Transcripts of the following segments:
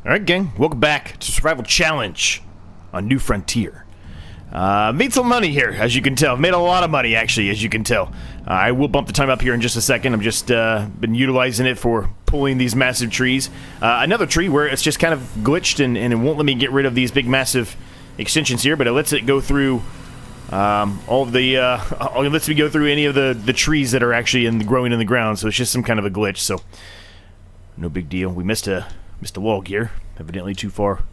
Alright gang, welcome back to Survival Challenge on New Frontier. Made some money here, as you can tell. Made a lot of money, actually, as you can tell. I will bump the time up here in just a second. I'm just been utilizing it for pulling these massive trees. Another tree where it's just kind of glitched and it won't let me get rid of these big massive extensions here, but it lets it go through it lets me go through any of the trees that are actually growing in the ground, so it's just some kind of a glitch, so no big deal. We missed a log here, evidently too far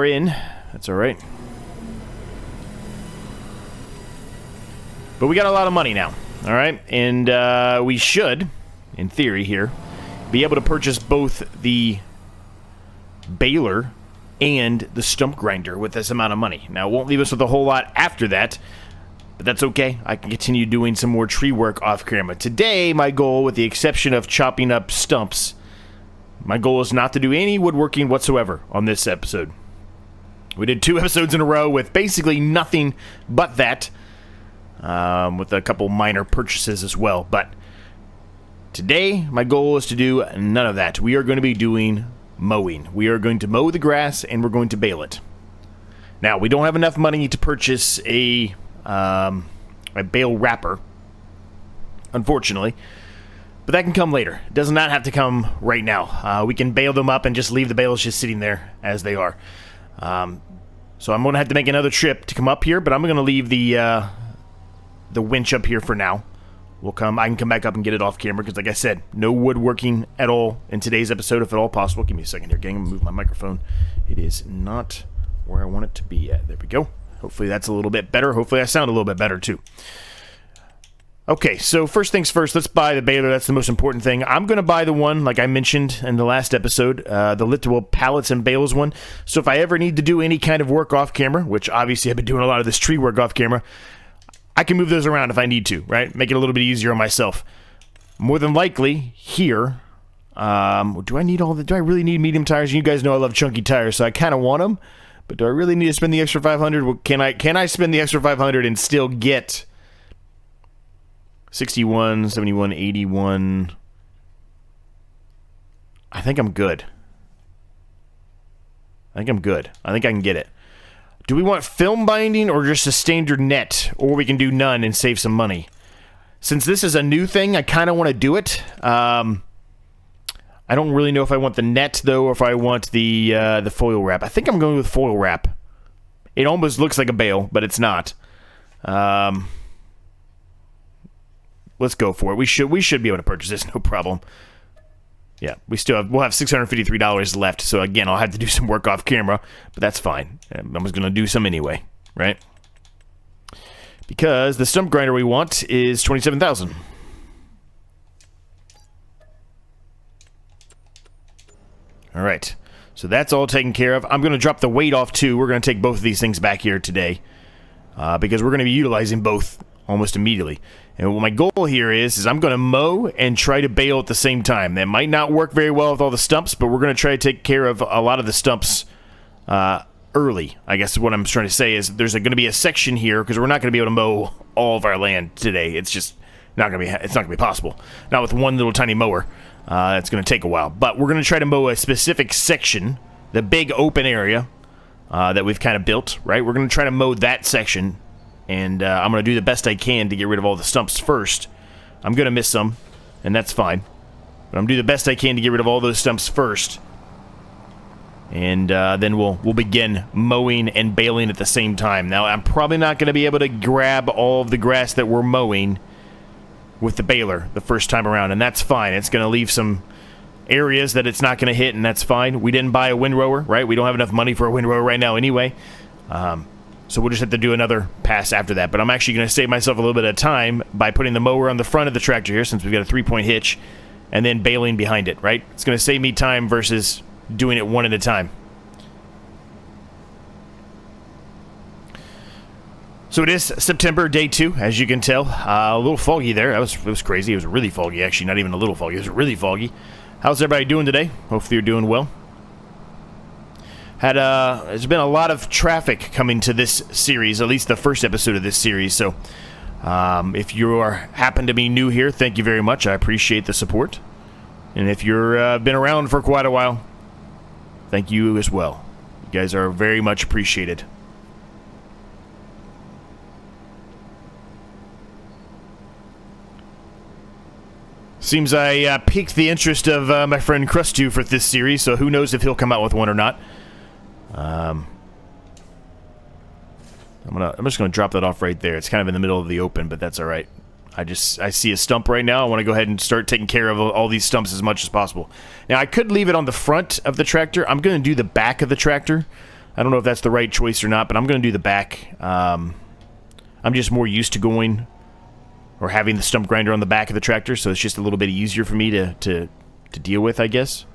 in. That's alright. But we got a lot of money now, alright? And we should, in theory here, be able to purchase both the baler and the stump grinder with this amount of money. Now, it won't leave us with a whole lot after that, but that's okay. I can continue doing some more tree work off camera. Today, my goal, with the exception of chopping up stumps, my goal is not to do any woodworking whatsoever on this episode. We did 2 episodes in a row with basically nothing but that, with a couple minor purchases as well. But today, my goal is to do none of that. We are going to be doing mowing. We are going to mow the grass and we're going to bale it. Now, we don't have enough money to purchase a bale wrapper, unfortunately. But that can come later. It does not have to come right now. We can bale them up and just leave the bales just sitting there as they are. So I'm going to have to make another trip to come up here, but I'm going to leave the winch up here for now. I can come back up and get it off camera, because like I said, no woodworking at all in today's episode, if at all possible. Give me a second here, gang. I'm going to move my microphone. It is not where I want it to be at. There we go. Hopefully that's a little bit better. Hopefully I sound a little bit better too. Okay, so first things first, let's buy the baler. That's the most important thing. I'm going to buy the one, like I mentioned in the last episode, the liftable pallets and bales one. So if I ever need to do any kind of work off camera, which obviously I've been doing a lot of this tree work off camera, I can move those around if I need to, right? Make it a little bit easier on myself. More than likely, here, do I really need medium tires? You guys know I love chunky tires, so I kind of want them. But do I really need to spend the extra $500? Well, can I spend the extra $500 and still get 61, 71, 81? I think I'm good. I think I can get it. Do we want film binding or just a standard net? Or we can do none and save some money. Since this is a new thing, I kind of want to do it. I don't really know if I want the net, though, or if I want the foil wrap. I think I'm going with foil wrap. It almost looks like a bale, but it's not. Let's go for it. We should be able to purchase this, no problem. Yeah, we'll have $653 left, so again, I'll have to do some work off camera, but that's fine. I was going to do some anyway, right? Because the stump grinder we want is $27,000. Alright, so that's all taken care of. I'm going to drop the weight off too. We're going to take both of these things back here today, because we're going to be utilizing both almost immediately. And what my goal here is I'm going to mow and try to bale at the same time. That might not work very well with all the stumps, but we're going to try to take care of a lot of the stumps early. I guess what I'm trying to say is there's going to be a section here, because we're not going to be able to mow all of our land today. It's just not going to be possible. Not with one little tiny mower. It's going to take a while. But we're going to try to mow a specific section, the big open area that we've kind of built, right? We're going to try to mow that section. And I'm going to do the best I can to get rid of all the stumps first. I'm going to miss some, and that's fine. But I'm going to do the best I can to get rid of all those stumps first. And then we'll begin mowing and baling at the same time. Now, I'm probably not going to be able to grab all of the grass that we're mowing with the baler the first time around, and that's fine. It's going to leave some areas that it's not going to hit, and that's fine. We didn't buy a windrower, right? We don't have enough money for a windrower right now anyway. So we'll just have to do another pass after that. But I'm actually going to save myself a little bit of time by putting the mower on the front of the tractor here, since we've got a 3-point hitch, and then baling behind it, right? It's going to save me time versus doing it one at a time. So it is September, day 2, as you can tell. A little foggy there. It was crazy. It was really foggy, actually. Not even a little foggy. It was really foggy. How's everybody doing today? Hopefully you're doing well. There's been a lot of traffic coming to this series, at least the first episode of this series, so if you happen to be new here, thank you very much. I appreciate the support. And if you're been around for quite a while, thank you as well. You guys are very much appreciated. Seems I piqued the interest of my friend Crustu for this series, so who knows if he'll come out with one or not. I'm just gonna drop that off right there. It's kind of in the middle of the open, but that's all right. I see a stump right now. I want to go ahead and start taking care of all these stumps as much as possible. Now, I could leave it on the front of the tractor. I'm going to do the back of the tractor. I don't know if that's the right choice or not, but I'm going to do the back. I'm just more used to going or having the stump grinder on the back of the tractor, so it's just a little bit easier for me to deal with, I guess.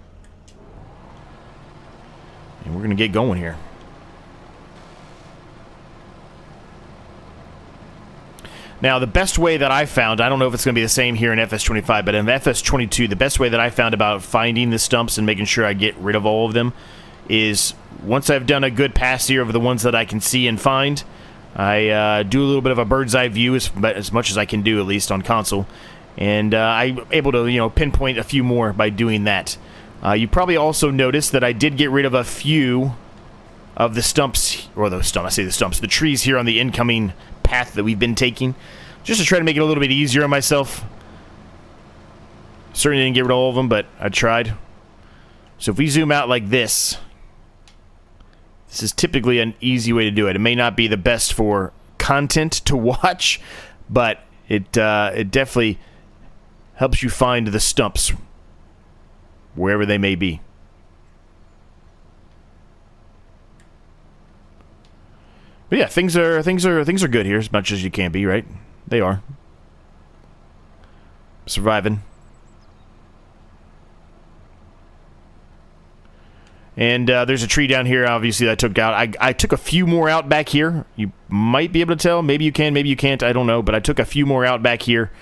And we're going to get going here. Now, the best way that I found, I don't know if it's going to be the same here in FS25, but in FS22, the best way that I found about finding the stumps and making sure I get rid of all of them is once I've done a good pass here of the ones that I can see and find, I do a little bit of a bird's eye view as much as I can do, at least on console, and I'm able to, you know, pinpoint a few more by doing that. You probably also noticed that I did get rid of a few of the stumps, or the stumps, I say the stumps, the trees here on the incoming path that we've been taking, just to try to make it a little bit easier on myself. Certainly didn't get rid of all of them, but I tried. So if we zoom out like this, this is typically an easy way to do it. It may not be the best for content to watch, but it definitely helps you find the stumps wherever they may be. But yeah, things are good here as much as you can be, right? They are. Surviving. And there's a tree down here, obviously, that I took out. I took a few more out back here. You might be able to tell. Maybe you can, maybe you can't. I don't know. But I took a few more out back here.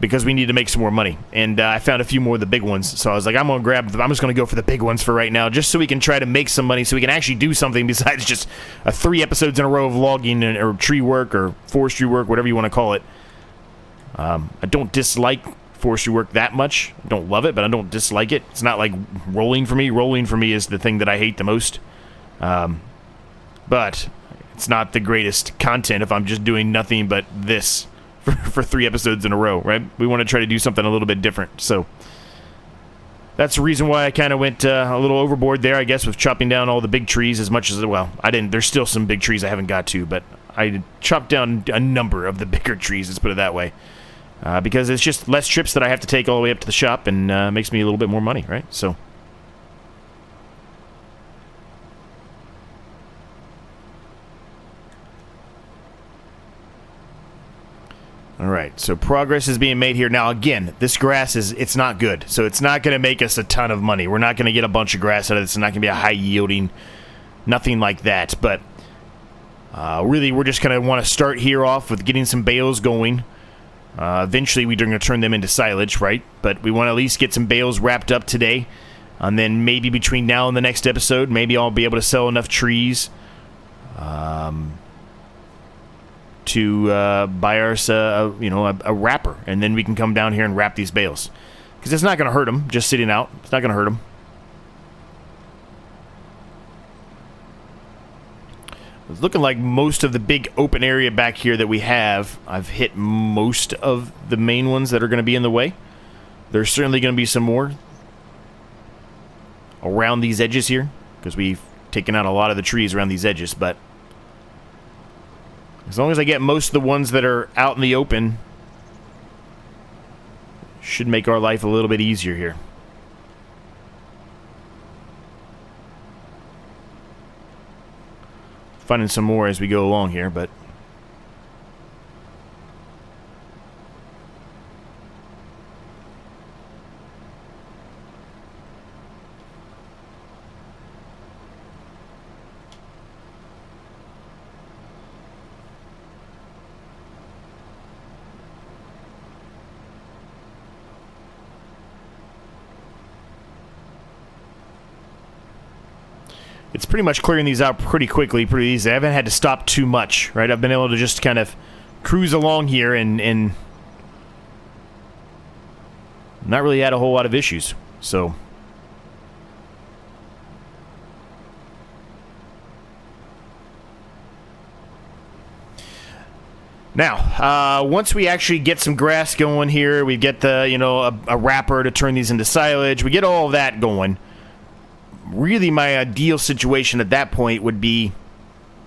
Because we need to make some more money. And I found a few more of the big ones. So I was like, I'm just going to go for the big ones for right now, just so we can try to make some money, so we can actually do something besides just 3 episodes in a row of logging or tree work or forestry work, whatever you want to call it. I don't dislike forestry work that much. I don't love it, but I don't dislike it. It's not like rolling for me. Rolling for me is the thing that I hate the most. But it's not the greatest content if I'm just doing nothing but this for 3 episodes in a row, right? We want to try to do something a little bit different. So that's the reason why I kind of went a little overboard there, I guess, with chopping down all the big trees as much as, well, I didn't. There's still some big trees I haven't got to, but I chopped down a number of the bigger trees, let's put it that way. Because it's just less trips that I have to take all the way up to the shop, and makes me a little bit more money, right? So alright, so progress is being made here. Now, again, this grass it's not good, so it's not going to make us a ton of money. We're not going to get a bunch of grass out of this. It's not going to be a high-yielding, nothing like that. But really, we're just going to want to start here off with getting some bales going. Eventually, we're going to turn them into silage, right? But we want to at least get some bales wrapped up today. And then maybe between now and the next episode, maybe I'll be able to sell enough trees to buy us a wrapper, and then we can come down here and wrap these bales, because it's not going to hurt them just sitting out. It's not going to hurt them. It's looking like most of the big open area back here that we have, I've hit most of the main ones that are going to be in the way. There's certainly going to be some more around these edges here, because we've taken out a lot of the trees around these edges, but as long as I get most of the ones that are out in the open, should make our life a little bit easier here. Finding some more as we go along here, but it's pretty much clearing these out pretty quickly, pretty easy. I haven't had to stop too much, right? I've been able to just kind of cruise along here and not really had a whole lot of issues. So now, once we actually get some grass going here, we get the, you know, a wrapper to turn these into silage. We get all of that going. Really, my ideal situation at that point would be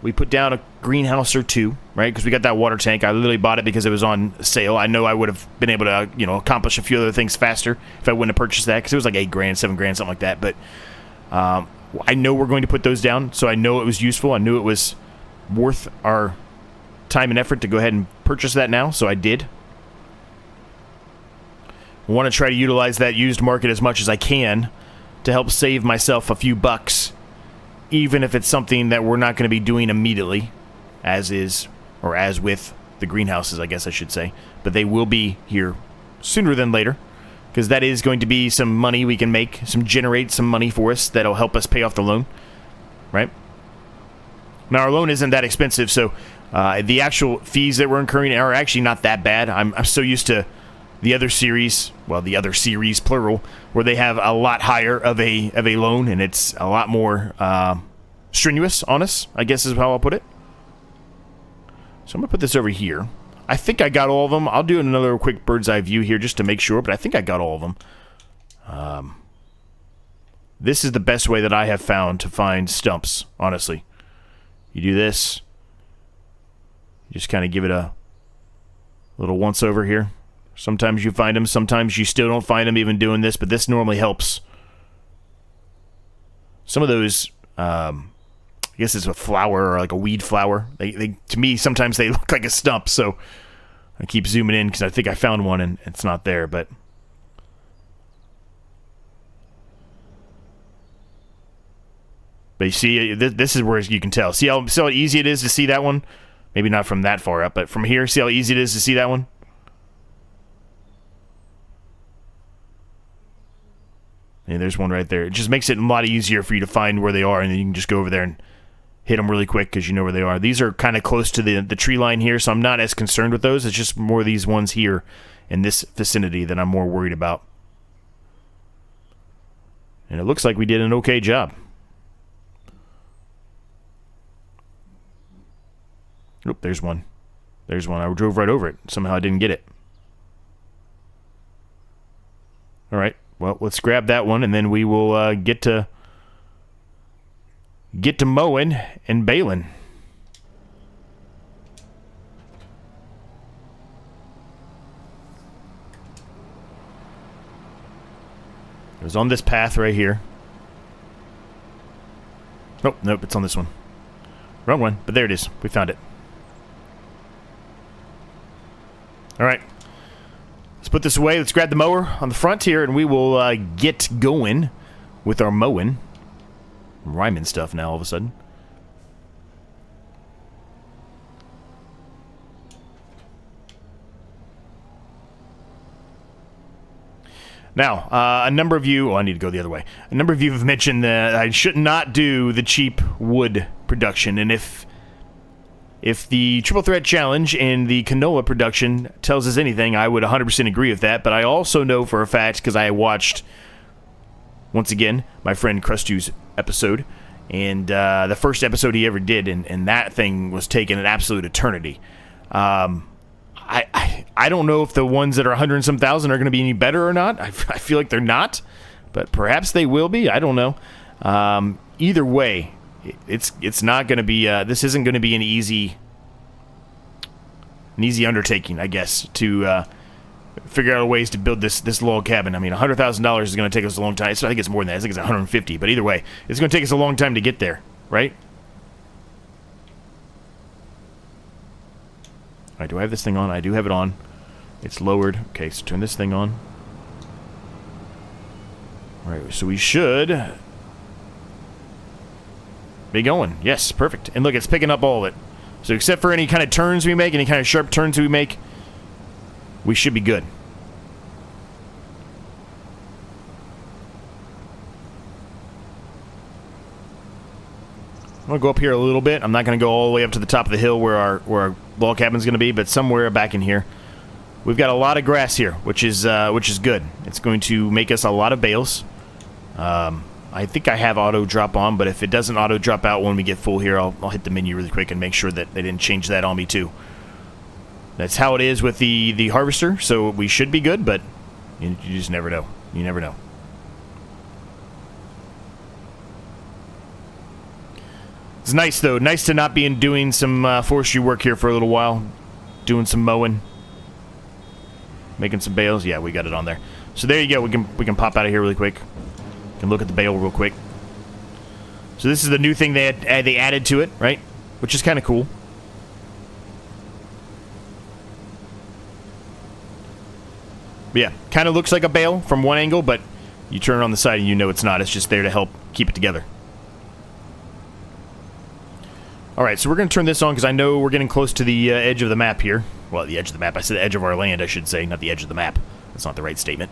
we put down a greenhouse or two, right? Because we got that water tank. I literally bought it because it was on sale. I know I would have been able to, you know, accomplish a few other things faster if I wouldn't have purchased that, because it was like $8 grand, $7 grand, something like that. But I know we're going to put those down, so I know it was useful. I knew it was worth our time and effort to go ahead and purchase that now, so I did. I want to try to utilize that used market as much as I can to help save myself a few bucks, even if it's something that we're not going to be doing immediately, as with the greenhouses, I guess I should say. But they will be here sooner than later, because that is going to be some money we can make, generate some money for us that'll help us pay off the loan, right? Now, our loan isn't that expensive, so the actual fees that we're incurring are actually not that bad. I'm so used to the other series, well, the other series, plural, where they have a lot higher of a loan, and it's a lot more strenuous on us, I guess is how I'll put it. So I'm going to put this over here. I think I got all of them. I'll do another quick bird's eye view here just to make sure, but I think I got all of them. This is the best way that I have found to find stumps, honestly. You do this. You just kind of give it a little once over here. Sometimes you find them, sometimes you still don't find them even doing this, but this normally helps. Some of those, I guess it's a flower or like a weed flower. They to me, sometimes they look like a stump, so I keep zooming in because I think I found one and it's not there, but you see, this is where you can tell. See how easy it is to see that one? Maybe not from that far up, but from here, see how easy it is to see that one? And there's one right there. It just makes it a lot easier for you to find where they are, and then you can just go over there and hit them really quick because you know where they are. These are kind of close to the tree line here, so I'm not as concerned with those. It's just more these ones here in this vicinity that I'm more worried about. And it looks like we did an okay job. Oop, there's one. There's one. I drove right over it. Somehow I didn't get it. All right. Well, let's grab that one, and then we will get to mowing and baling. It was on this path right here. Oh, nope, it's on this one. Wrong one, but there it is. We found it. All right. Let's put this away. Let's grab the mower on the front here, and we will get going with our mowing. I'm rhyming stuff now all of a sudden. Now, a number of you... Oh, I need to go the other way. A number of you have mentioned that I should not do the cheap wood production, and if the Triple Threat Challenge and the canola production tells us anything, I would 100% agree with that. But I also know for a fact, because I watched, once again, my friend Crustu's episode, and the first episode he ever did, and that thing was taking an absolute eternity. I don't know if the ones that are 100 and some thousand are going to be any better or not. I feel like they're not, but perhaps they will be. I don't know. Either way, it's not going to be. This isn't going to be an easy undertaking, I guess, to figure out ways to build this log cabin. I mean, $100,000 is going to take us a long time. So I think it's more than that. I think it's 150. But either way, it's going to take us a long time to get there, right? All right, do I have this thing on? I do have it on. It's lowered. Okay, so turn this thing on. All right, so we should be going. Yes, perfect. And look, it's picking up all of it. So except for any kind of turns we make, any kind of sharp turns we make, we should be good. I'm going to go up here a little bit. I'm not going to go all the way up to the top of the hill where our log cabin's going to be, but somewhere back in here. we've got a lot of grass here, which is good. It's going to make us a lot of bales. I think I have auto drop on, but if it doesn't auto drop out when we get full here, I'll hit the menu really quick and make sure that they didn't change that on me too. That's how it is with the harvester, so we should be good, but you just never know. You never know. It's nice, though. Nice to not be doing some forestry work here for a little while. Doing some mowing. Making some bales. Yeah, we got it on there. So there you go. We can pop out of here really quick. We can look at the bale real quick. So this is the new thing they added to it, right? Which is kind of cool. Yeah, kind of looks like a bale from one angle, but you turn it on the side and you know it's not. It's just there to help keep it together. Alright, so we're going to turn this on because I know we're getting close to the edge of the map here. Well, the edge of the map. I said the edge of our land, I should say, not the edge of the map. That's not the right statement.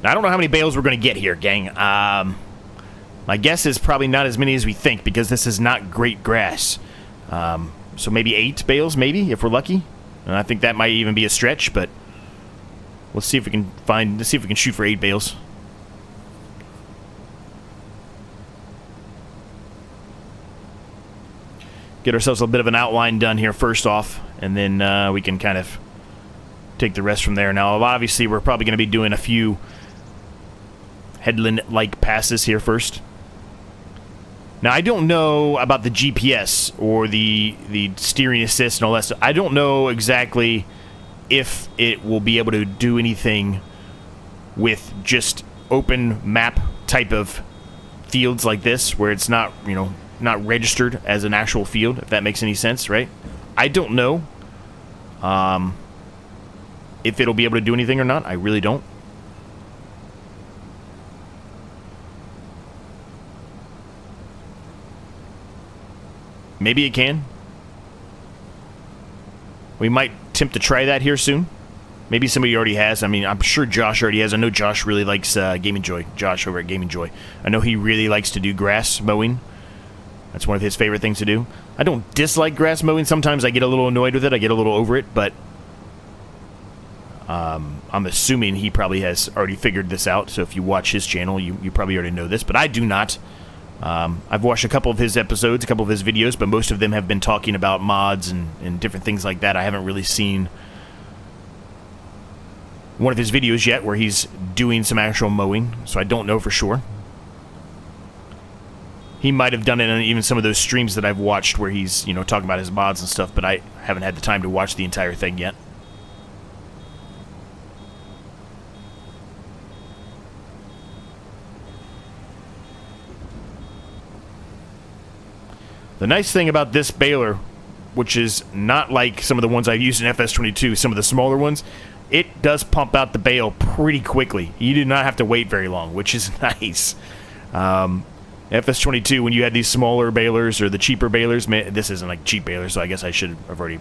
Now, I don't know how many bales we're going to get here, gang. My guess is probably not as many as we think because this is not great grass. So maybe 8 bales, maybe, if we're lucky. And I think that might even be a stretch, but let's see if we can let's see if we can shoot for 8 bales. Get ourselves a bit of an outline done here first off, and then we can kind of take the rest from there. Now, obviously, we're probably going to be doing a few headland-like passes here first. Now, I don't know about the GPS or the steering assist and all that stuff. I don't know exactly if it will be able to do anything with just open map type of fields like this, where it's not, you know, not registered as an actual field, if that makes any sense, right? I don't know if it'll be able to do anything or not. I really don't. Maybe it can. We might attempt to try that here soon. Maybe somebody already has. I mean, I'm sure Josh already has. I know Josh really likes Gaming Joy. Josh over at Gaming Joy. I know he really likes to do grass mowing. That's one of his favorite things to do. I don't dislike grass mowing. Sometimes I get a little annoyed with it. I get a little over it, but I'm assuming he probably has already figured this out. So if you watch his channel, you probably already know this, but I do not. I've watched a couple of his episodes, a couple of his videos, but most of them have been talking about mods and different things like that. I haven't really seen one of his videos yet where he's doing some actual mowing, so I don't know for sure. He might have done it in even some of those streams that I've watched where he's, you know, talking about his mods and stuff, but I haven't had the time to watch the entire thing yet. The nice thing about this baler, which is not like some of the ones I've used in FS22, some of the smaller ones, it does pump out the bale pretty quickly. You do not have to wait very long, which is nice. FS22, when you had these smaller balers or the cheaper balers, man, this isn't like cheap balers, so I guess I should have already,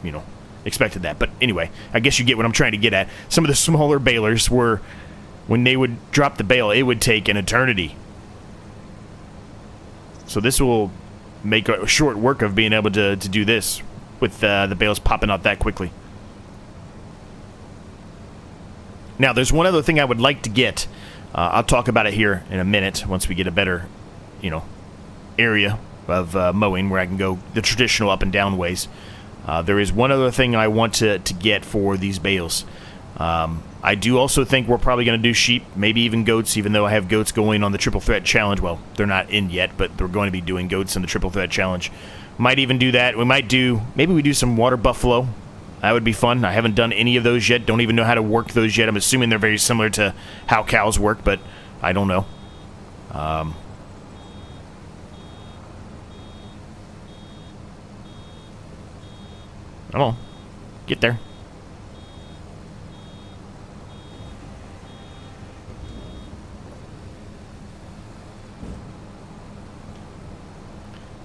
you know, expected that. But anyway, I guess you get what I'm trying to get at. Some of the smaller balers were, when they would drop the bale, it would take an eternity. So this will make a short work of being able to do this with the bales popping out that quickly. Now, there's one other thing I would like to get. I'll talk about it here in a minute once we get a better, you know, area of mowing where I can go the traditional up and down ways. There is one other thing I want to get for these bales. I do also think we're probably going to do sheep, maybe even goats, even though I have goats going on the Triple Threat Challenge. Well, they're not in yet, but they're going to be doing goats in the Triple Threat Challenge. Might even do that. We might do, maybe we do some water buffalo. That would be fun. I haven't done any of those yet. Don't even know how to work those yet. I'm assuming they're very similar to how cows work, but I don't know. Come on. Get there.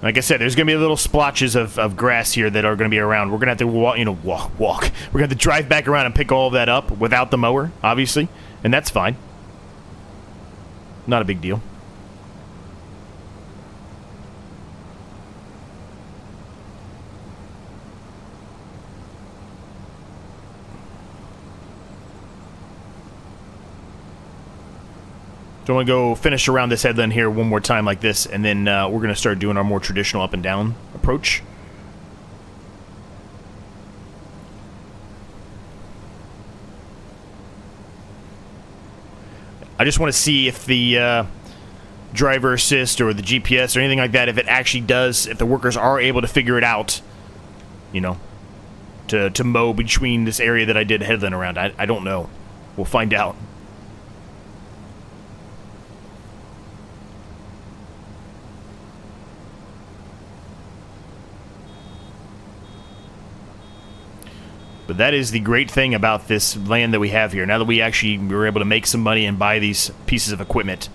Like I said, there's going to be little splotches of grass here that are going to be around. We're going to have to walk. We're going to have to drive back around and pick all of that up without the mower, obviously. And that's fine. Not a big deal. So I'm going to go finish around this headland here one more time like this, and then we're going to start doing our more traditional up and down approach. I just want to see if the driver assist or the GPS or anything like that, if it actually does, if the workers are able to figure it out, you know, to mow between this area that I did headland around. I don't know. We'll find out. But that is the great thing about this land that we have here. Now that we actually were able to make some money and buy these pieces of equipment,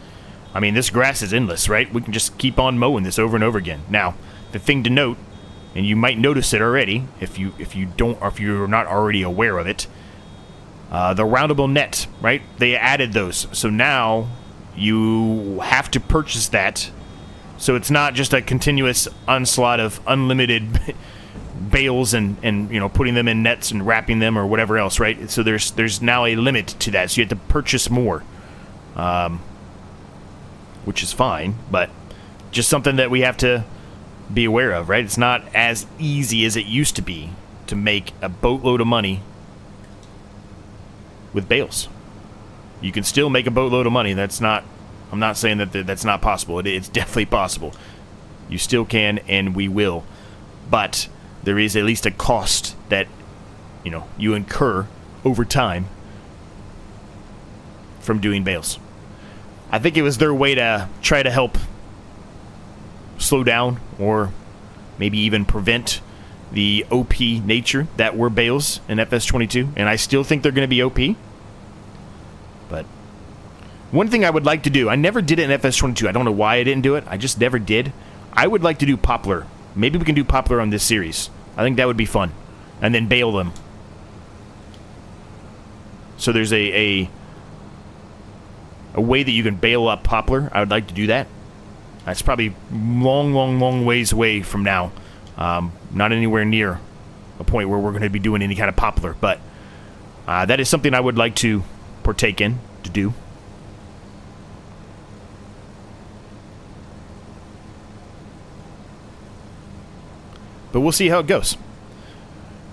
I mean, this grass is endless, right? We can just keep on mowing this over and over again. Now, the thing to note, and you might notice it already if you don't, or if you're not already aware of it, the roundable net, right? They added those, so now you have to purchase that. So it's not just a continuous onslaught of unlimited bales and you know, putting them in nets and wrapping them or whatever else, right? So there's now a limit to that, so you have to purchase more, which is fine, but just something that we have to be aware of, right? It's not as easy as it used to be to make a boatload of money with bales. You can still make a boatload of money. That's not, I'm not saying that that's not possible. It's definitely possible. You still can, and we will, but there is at least a cost that, you know, you incur over time from doing bales. I think it was their way to try to help slow down or maybe even prevent the OP nature that were bales in FS22, and I still think they're going to be OP. But one thing I would like to do, I never did it in FS22. I don't know why I didn't do it. I just never did. I would like to do poplar. Maybe we can do poplar on this series. I think that would be fun. And then bale them. So there's a way that you can bale up poplar. I would like to do that. That's probably long ways away from now. Not anywhere near a point where we're going to be doing any kind of poplar. But that is something I would like to partake in, to do. But we'll see how it goes.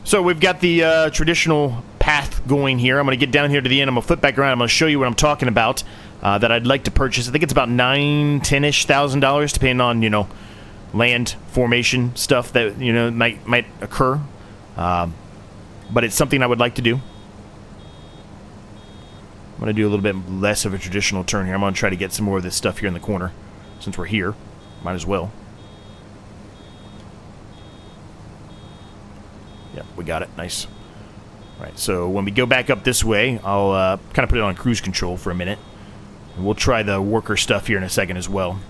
So we've got the traditional path going here. I'm going to get down here to the end. I'm going to flip back around. I'm going to show you what I'm talking about that I'd like to purchase. I think it's about $9,000-10-ish thousand, depending on, you know, land formation stuff that, you know, might occur. But it's something I would like to do. I'm going to do a little bit less of a traditional turn here. I'm going to try to get some more of this stuff here in the corner. Since we're here, might as well. Yep, we got it. Nice. All right, so when we go back up this way, I'll kind of put it on cruise control for a minute. And we'll try the worker stuff here in a second as well.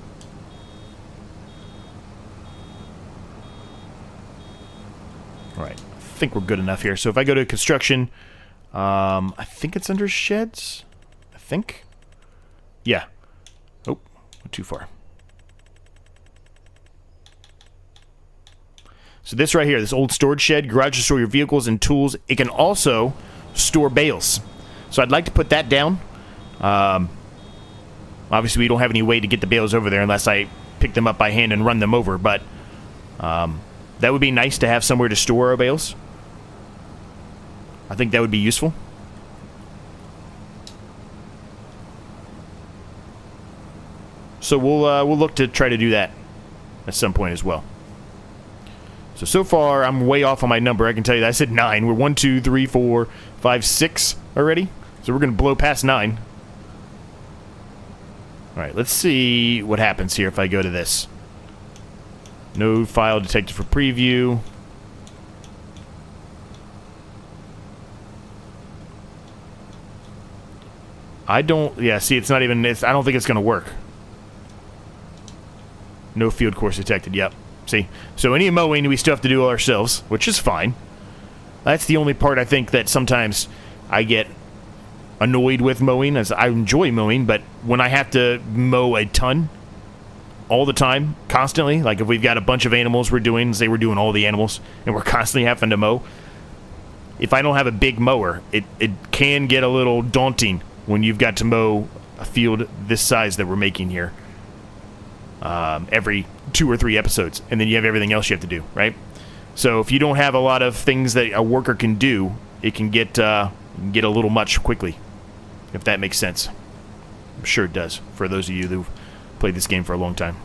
All right, I think we're good enough here. So if I go to construction, I think it's under sheds. I think. Yeah. Oh, went too far. So this right here, this old storage shed, garage to store your vehicles and tools. It can also store bales. So I'd like to put that down. Obviously, we don't have any way to get the bales over there unless I pick them up by hand and run them over. But that would be nice to have somewhere to store our bales. I think that would be useful. So we'll look to try to do that at some point as well. So far, I'm way off on my number. I can tell you that. I said 9. We're 1, 2, 3, 4, 5, 6 already. So we're going to blow past 9. Alright, let's see what happens here if I go to this. No file detected for preview. Yeah, see, it's not even, I don't think it's going to work. No field course detected, yep. See, so any mowing we still have to do ourselves, which is fine. That's the only part I think that sometimes I get annoyed with mowing, as I enjoy mowing, but when I have to mow a ton all the time, constantly, like if we've got a bunch of animals we're doing, say we're doing all the animals, and we're constantly having to mow, if I don't have a big mower, it can get a little daunting when you've got to mow a field this size that we're making here every 2 or 3 episodes, and then you have everything else you have to do, right? So if you don't have a lot of things that a worker can do, it can get a little much quickly, if that makes sense. I'm sure it does for those of you who've played this game for a long time.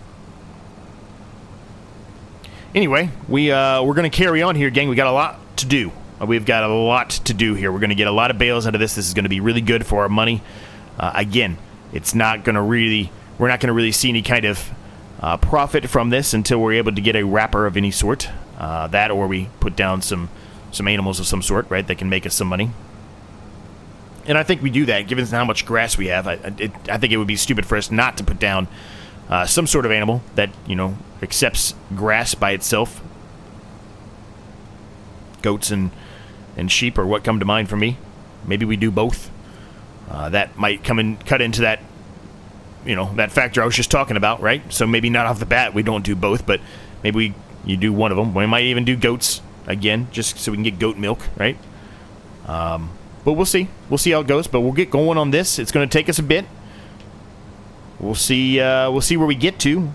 Anyway, we're going to carry on here, gang. We got a lot to do. We've got a lot to do here. We're going to get a lot of bales out of this. This is going to be really good for our money. Again, it's not going to really... We're not going to really see any kind of profit from this until we're able to get a wrapper of any sort. That, or we put down some animals of some sort, right? That can make us some money. And I think we do that, given how much grass we have. I think it would be stupid for us not to put down some sort of animal that, you know, accepts grass by itself. Goats and sheep are what come to mind for me. Maybe we do both. That might come and cut into that, you know, that factor I was just talking about, right? So maybe not off the bat we don't do both, but maybe you do one of them. We might even do goats again, just so we can get goat milk, right? But we'll see. We'll see how it goes. But we'll get going on this. It's going to take us a bit. We'll see. We'll see where we get to,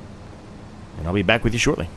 and I'll be back with you shortly.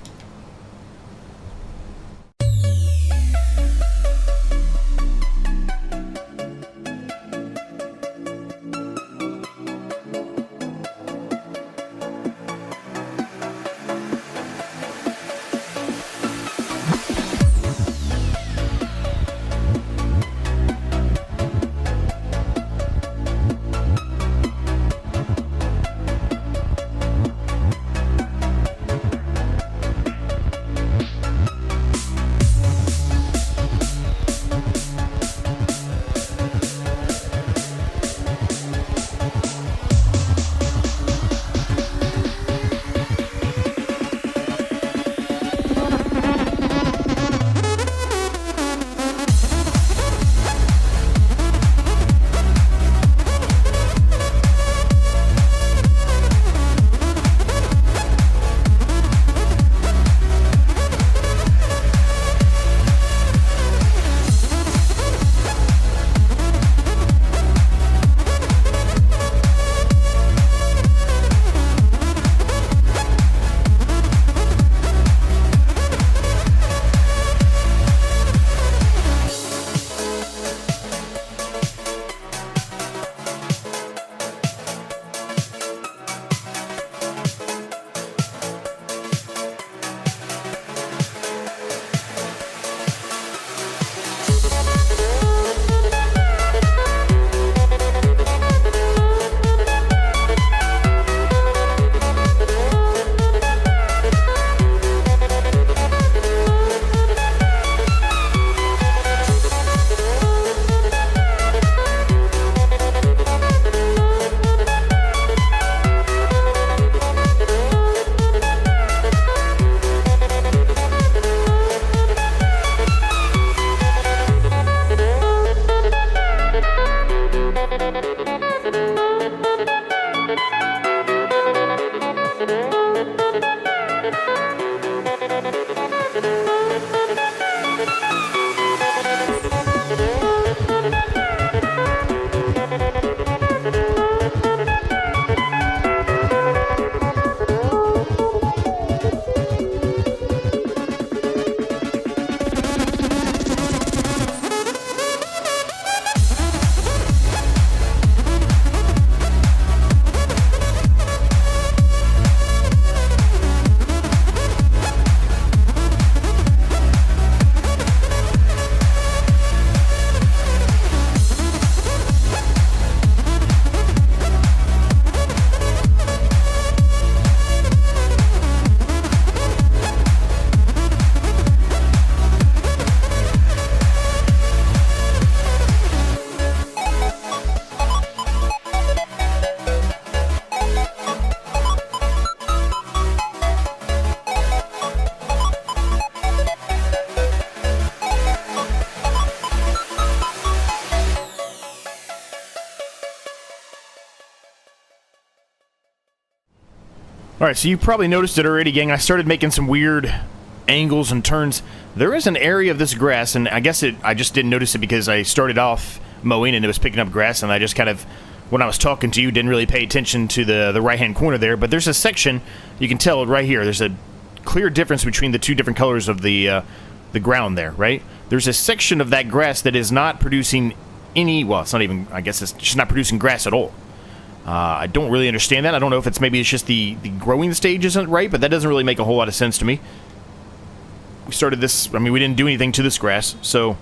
Alright, so you probably noticed it already, gang. I started making some weird angles and turns. There is an area of this grass, and I guess I just didn't notice it because I started off mowing and it was picking up grass, and I just kind of when I was talking to you, didn't really pay attention to the right-hand corner there, but there's a section, you can tell right here, there's a clear difference between the two different colors of the ground there, right? There's a section of that grass that is not producing any, well, it's not even, I guess it's just not producing grass at all. I don't really understand that. I don't know if it's maybe it's just the growing stage isn't right, but that doesn't really make a whole lot of sense to me. We started this, I mean, we didn't do anything to this grass, so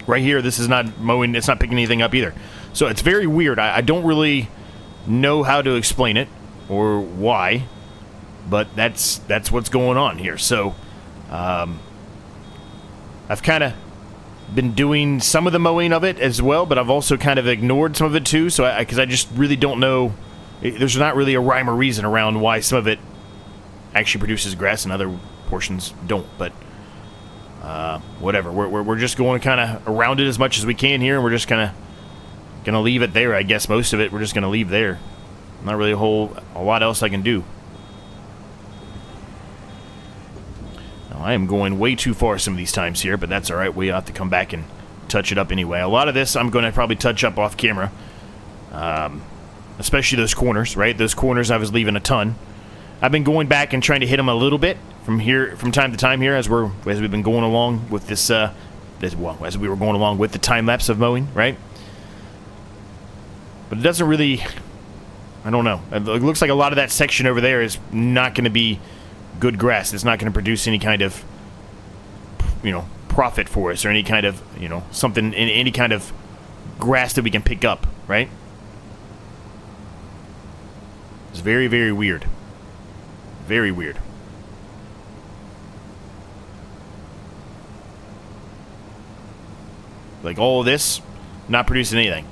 right here, this is not mowing, it's not picking anything up either. So it's very weird. I don't really know how to explain it or why, but that's what's going on here. So I've kind of been doing some of the mowing of it as well, but I've also kind of ignored some of it too, so because I just really don't know. There's not really a rhyme or reason around why some of it actually produces grass and other portions don't, but whatever. We're just going kind of around it as much as we can here, and we're just kind of gonna leave it there. I guess most of it we're just gonna leave there. Not really a lot else I can do. Now, I am going way too far some of these times here, but that's all right. We have to come back and touch it up anyway. A lot of this I'm going to probably touch up off camera, especially those corners. Right, those corners I was leaving a ton. I've been going back and trying to hit them a little bit from time to time here as we've been going along with this, as we were going along with the time-lapse of mowing, right? But it doesn't really, I don't know. It looks like a lot of that section over there is not going to be good grass. It's not going to produce any kind of, profit for us or any kind of, something, any kind of grass that we can pick up, right? It's very, very weird. Very weird. Like all of this, not producing anything.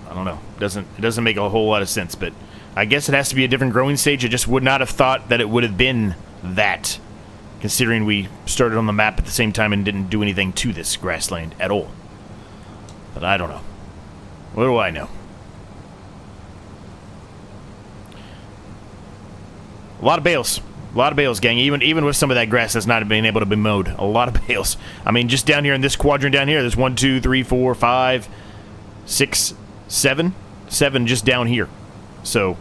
I don't know. It doesn't make a whole lot of sense, but I guess it has to be a different growing stage. I just would not have thought that it would have been that, considering we started on the map at the same time and didn't do anything to this grassland at all. But I don't know. What do I know? A lot of bales. A lot of bales, gang. Even with some of that grass that's not being able to be mowed. A lot of bales. I mean, just down here in this quadrant down here, there's 1, 2, 3, 4, 5, 6, 7. 7 just down here. So,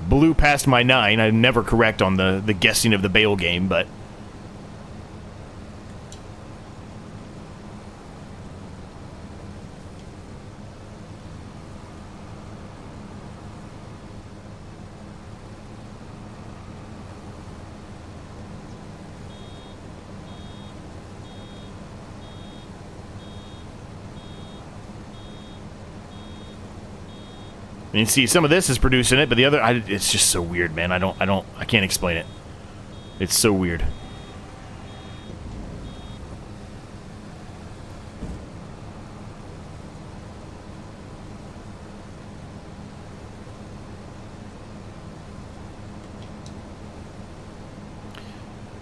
blew past my 9. I'm never correct on the guessing of the bale game, but... And you see, some of this is producing it, but the other, it's just so weird, man. I can't explain it. It's so weird.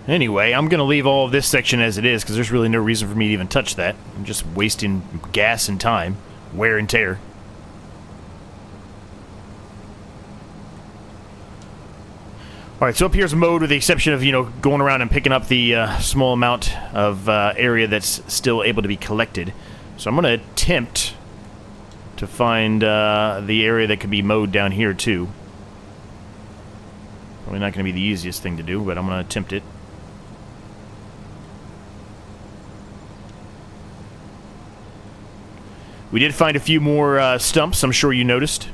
Anyway, I'm going to leave all of this section as it is, because there's really no reason for me to even touch that. I'm just wasting gas and time, wear and tear. Alright, so up here's mode with the exception of, going around and picking up the small amount of area that's still able to be collected. So I'm going to attempt to find the area that could be mowed down here, too. Probably not going to be the easiest thing to do, but I'm going to attempt it. We did find a few more stumps, I'm sure you noticed,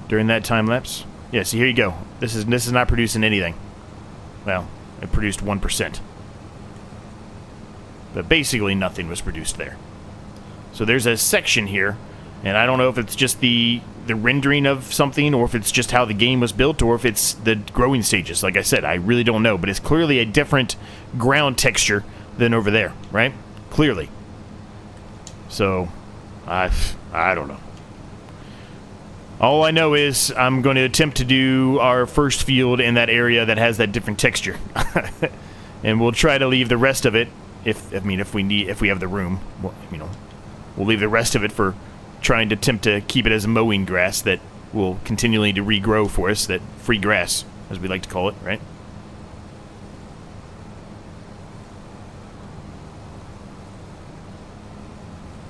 during that time-lapse. Yeah, see, here you go. This is not producing anything. Well, it produced 1%. But basically nothing was produced there. So there's a section here, and I don't know if it's just the rendering of something, or if it's just how the game was built, or if it's the growing stages. Like I said, I really don't know, but it's clearly a different ground texture than over there, right? Clearly. So, I don't know. All I know is I'm going to attempt to do our first field in that area that has that different texture. And we'll try to leave the rest of it, if we have the room, we'll leave the rest of it for trying to attempt to keep it as mowing grass that will continually to regrow for us, that free grass, as we like to call it, right?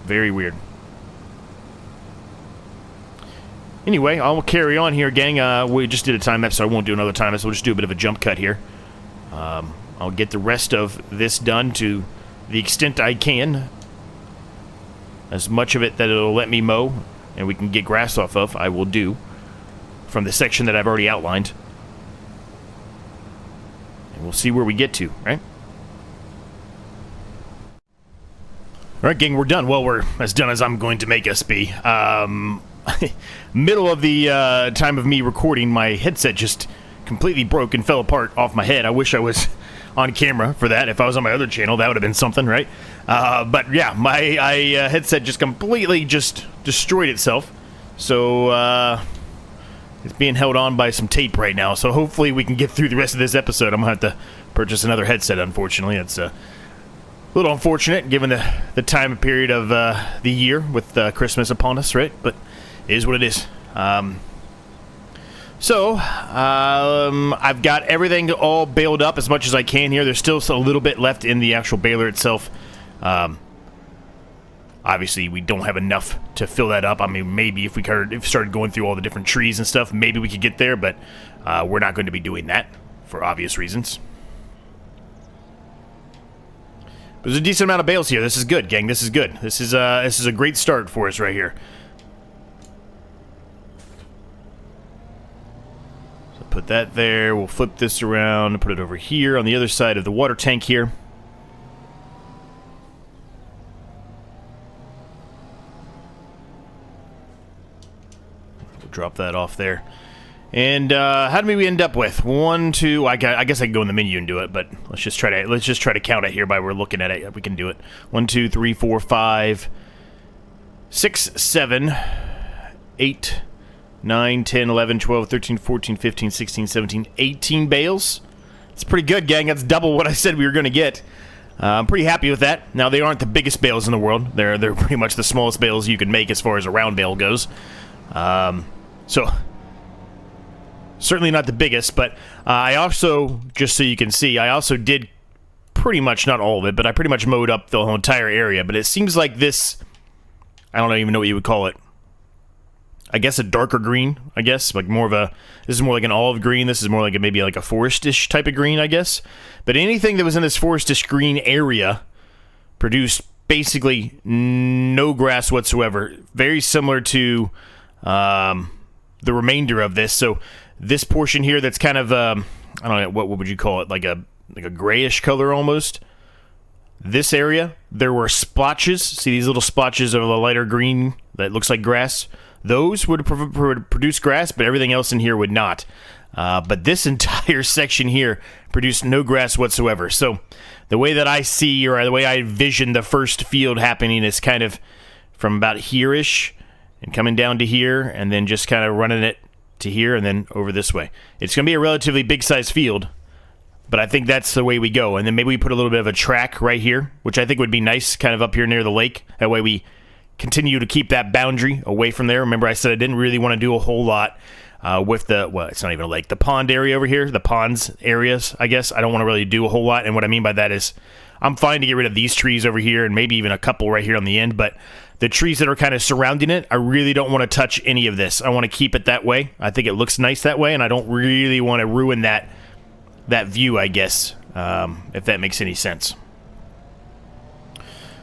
Very weird. Anyway, I'll carry on here, gang. We just did a time lapse, so I won't do another time lapse. We'll just do a bit of a jump cut here. I'll get the rest of this done to the extent I can. As much of it that it'll let me mow and we can get grass off of, I will do. From the section that I've already outlined. And we'll see where we get to, right? Alright, gang, we're done. Well, we're as done as I'm going to make us be. Middle of the time of me recording, my headset just completely broke and fell apart off my head. I wish I was on camera for that. If I was on my other channel, that would have been something, right? But yeah, my headset just completely just destroyed itself. So, it's being held on by some tape right now. So hopefully we can get through the rest of this episode. I'm going to have to purchase another headset, unfortunately. It's a little unfortunate, given the time period of the year with Christmas upon us, right? But it is what it is. I've got everything all baled up as much as I can here. There's still a little bit left in the actual baler itself. Obviously, we don't have enough to fill that up. I mean, maybe if we started going through all the different trees and stuff, maybe we could get there, but we're not going to be doing that for obvious reasons. There's a decent amount of bales here. This is good, gang. This is good. This is a great start for us right here. So put that there. We'll flip this around and put it over here on the other side of the water tank here. We'll drop that off there. And how do we end up with 1, 2? I guess I can go in the menu and do it, but let's just try to count it here by we're looking at it. We can do it. 1, 2, 3, 4, 5, 6, 7, 8, 9, 10, 11, 12, 13, 14, 15, 16, 17, 18 bales. It's pretty good, gang. That's double what I said we were going to get. I'm pretty happy with that. Now, they aren't the biggest bales in the world. They're pretty much the smallest bales you can make as far as a round bale goes. So certainly not the biggest, but I also, just so you can see, I also did pretty much, not all of it, but I pretty much mowed up the whole entire area. But it seems like this, I don't even know what you would call it. I guess a darker green, I guess. Like more of a, this is more like an olive green. This is more like maybe like a forestish type of green, I guess. But anything that was in this forestish green area produced basically no grass whatsoever. Very similar to the remainder of this. So this portion here that's kind of, I don't know, what would you call it? Like a grayish color almost. This area, there were splotches. See these little splotches of a lighter green that looks like grass? Those would produce grass, but everything else in here would not. But this entire section here produced no grass whatsoever. So the way that I see, or the way I envision the first field happening is kind of from about here-ish and coming down to here and then just kind of running it to here and then over this way. It's going to be a relatively big-sized field, but I think that's the way we go. And then maybe we put a little bit of a track right here, which I think would be nice, kind of up here near the lake. That way we continue to keep that boundary away from there. Remember I said I didn't really want to do a whole lot with the, well, it's not even a lake, the pond area over here, the ponds areas, I guess. I don't want to really do a whole lot, and what I mean by that is I'm fine to get rid of these trees over here and maybe even a couple right here on the end, but the trees that are kind of surrounding it, I really don't want to touch any of this. I want to keep it that way. I think it looks nice that way, and I don't really want to ruin that view, I guess, if that makes any sense.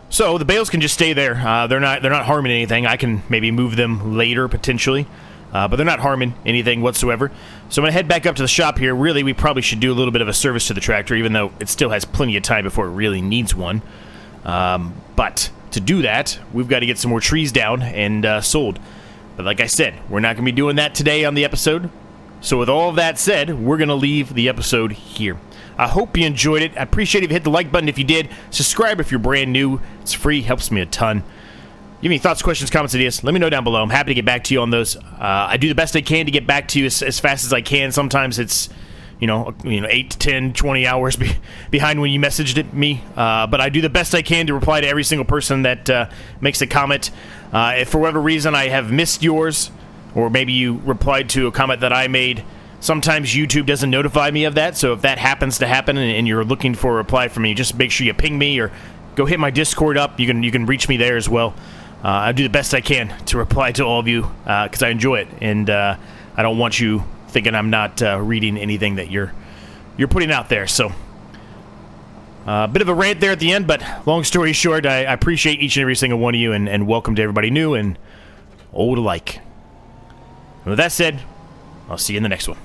So the bales can just stay there. They're not harming anything. I can maybe move them later potentially, but they're not harming anything whatsoever. So I'm gonna head back up to the shop here. Really, we probably should do a little bit of a service to the tractor, even though it still has plenty of time before it really needs one. But to do that, we've got to get some more trees down and sold. But like I said, we're not gonna be doing that today on the episode. So with all of that said, we're gonna leave the episode here. I hope you enjoyed it. I appreciate if you hit the like button if you did. Subscribe if you're brand new. It's free. Helps me a ton. Give me thoughts, questions, comments, ideas. Let me know down below. I'm happy to get back to you on those. I do the best I can to get back to you as fast as I can. Sometimes it's, you know 8 to 10, 20 hours behind when you messaged me. But I do the best I can to reply to every single person that makes a comment. If for whatever reason I have missed yours, or maybe you replied to a comment that I made, sometimes YouTube doesn't notify me of that, so if that happens to happen and you're looking for a reply from me, just make sure you ping me or go hit my Discord up. You can reach me there as well. I do the best I can to reply to all of you because I enjoy it, and I don't want you thinking I'm not reading anything that you're putting out there. So, a bit of a rant there at the end, but long story short, I appreciate each and every single one of you, and welcome to everybody new and old alike. And with that said, I'll see you in the next one.